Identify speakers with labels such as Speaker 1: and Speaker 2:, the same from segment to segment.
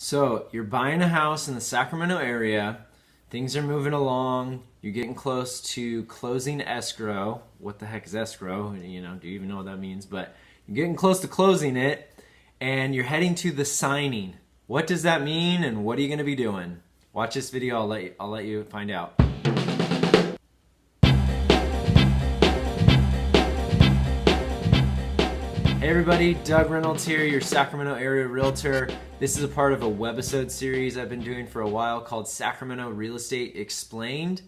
Speaker 1: So you're buying a house in the Sacramento area. Things are moving along. You're getting close to closing escrow. What the heck is escrow? Do you even know what that means? But you're getting close to closing it, and you're heading to the signing. What does that mean, and what are you going to be doing? Watch this video. I'll let you find out. Hey everybody, Doug Reynolds here, your Sacramento area realtor. This is a part of a webisode series I've been doing for a while called Sacramento Real Estate Explained.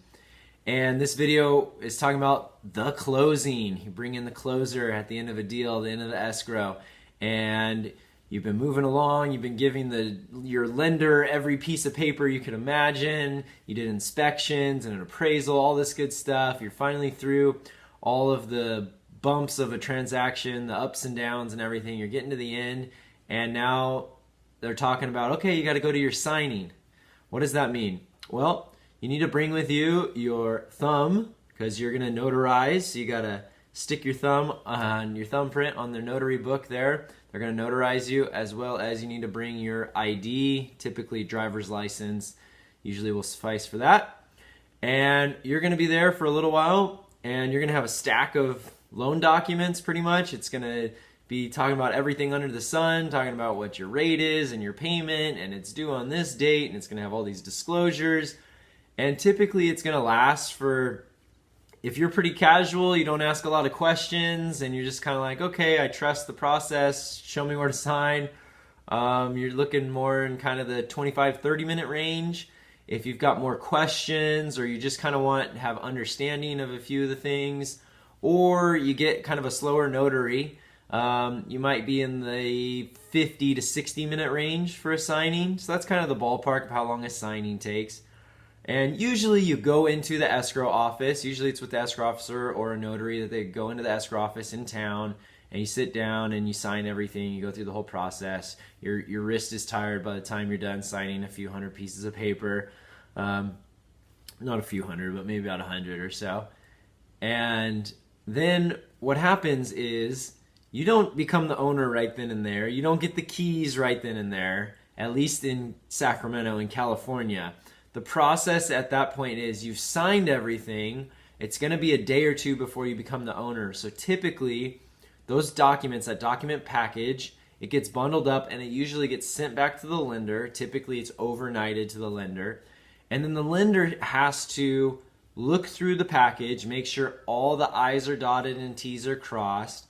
Speaker 1: And this video is talking about the closing. You bring in the closer at the end of a deal, the end of the escrow. And you've been moving along, you've been giving your lender every piece of paper you could imagine. You did inspections and an appraisal, all this good stuff. You're finally through all of the bumps of a transaction, the ups and downs and everything. You're getting to the end, and now they're talking about, okay, you got to go to your signing. What does that mean? Well, you need to bring with you your thumb, because you're going to notarize. So you got to stick your thumb on your thumbprint on their notary book there. They're going to notarize you, as well as you need to bring your ID, typically driver's license, usually will suffice for that. And you're going to be there for a little while, and you're going to have a stack of loan documents. Pretty much it's going to be talking about everything under the sun, talking about what your rate is and your payment, and it's due on this date, and it's going to have all these disclosures. And typically it's going to last for, if you're pretty casual, you don't ask a lot of questions, and you're just kind of like, okay, I trust the process, show me where to sign. You're looking more in kind of the 25-30 minute range. If you've got more questions, or you just kind of want to have understanding of a few of the things, or you get kind of a slower notary, you might be in the 50 to 60 minute range for a signing. So that's kind of the ballpark of how long a signing takes. And usually you go into the escrow office. Usually it's with the escrow officer or a notary that they go into the escrow office in town, and you sit down and you sign everything. You go through the whole process. Your wrist is tired by the time you're done signing a few hundred pieces of paper. Not a few hundred, but maybe about 100 or so. And then what happens is you don't become the owner right then and there. You don't get the keys right then and there, at least in Sacramento, in California. The process at that point is you've signed everything. It's going to be a day or two before you become the owner. So typically, those documents, that document package, it gets bundled up and it usually gets sent back to the lender. Typically, it's overnighted to the lender. And then the lender has to look through the package, make sure all the I's are dotted and T's are crossed,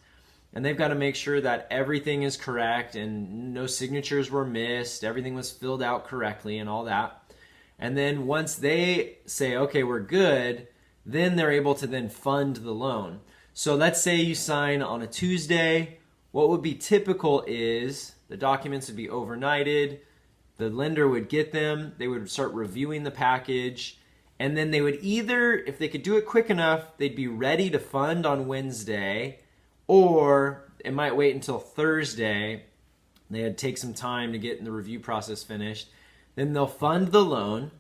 Speaker 1: and they've got to make sure that everything is correct and no signatures were missed, everything was filled out correctly and all that. And then once they say, okay, we're good, then they're able to then fund the loan. So let's say you sign on a Tuesday. What would be typical is the documents would be overnighted, the lender would get them, they would start reviewing the package, and then they would either, if they could do it quick enough, they'd be ready to fund on Wednesday, or it might wait until Thursday. They'd take some time to get the review process finished. Then they'll fund the loan.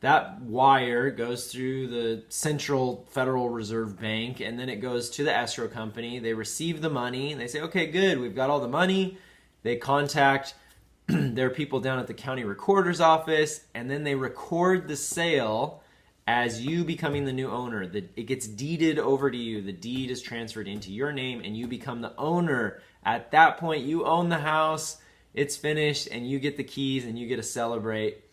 Speaker 1: That wire goes through the Central Federal Reserve Bank, and then it goes to the escrow company. They receive the money, and they say, okay, good, we've got all the money. They contact their people down at the county recorder's office, and then they record the sale as you becoming the new owner. It gets deeded over to you. The deed is transferred into your name, and you become the owner. At that point, you own the house, it's finished, and you get the keys, and you get to celebrate.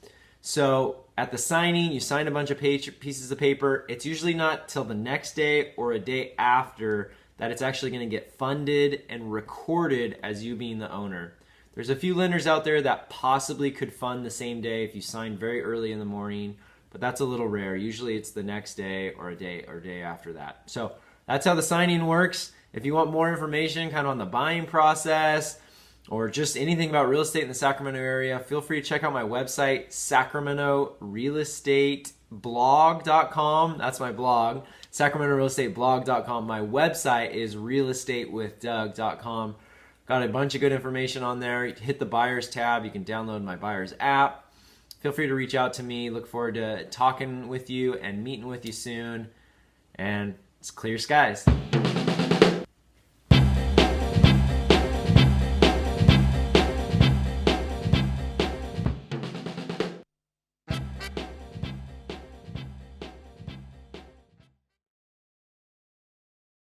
Speaker 1: So at the signing, you sign a bunch of pieces of paper. It's usually not till the next day or a day after that it's actually going to get funded and recorded as you being the owner. There's a few lenders out there that possibly could fund the same day if you sign very early in the morning, but that's a little rare. Usually it's the next day or a day after that. So that's how the signing works. If you want more information kind of on the buying process or just anything about real estate in the Sacramento area, feel free to check out my website, sacramentorealestateblog.com. That's my blog, sacramentorealestateblog.com. My website is realestatewithdoug.com. Got a bunch of good information on there. You hit the buyers tab. You can download my buyers app. Feel free to reach out to me. Look forward to talking with you and meeting with you soon. And it's clear skies.